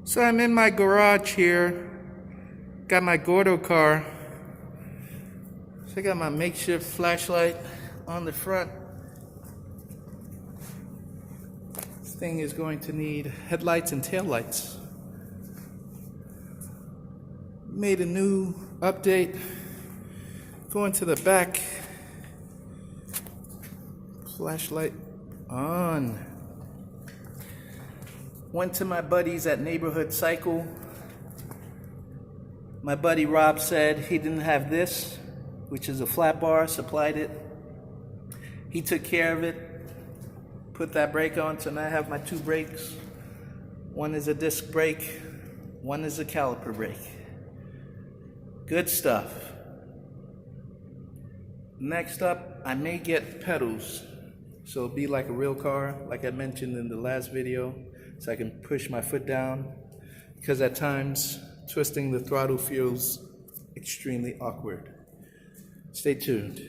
So I'm in my garage here, got my Gordo car. So I got my makeshift flashlight on the front. This thing is going to need headlights and taillights. Made a new update. Going to the back. Flashlight on. Went to my buddies at Neighborhood Cycle. My buddy Rob said he didn't have this, which is a flat bar, supplied it. He took care of it, put that brake on, so now I have my two brakes. One is a disc brake, one is a caliper brake. Good stuff. Next up, I may get pedals. So it'll be like a real car, like I mentioned in the last video, so I can push my foot down, because at times, twisting the throttle feels extremely awkward. Stay tuned.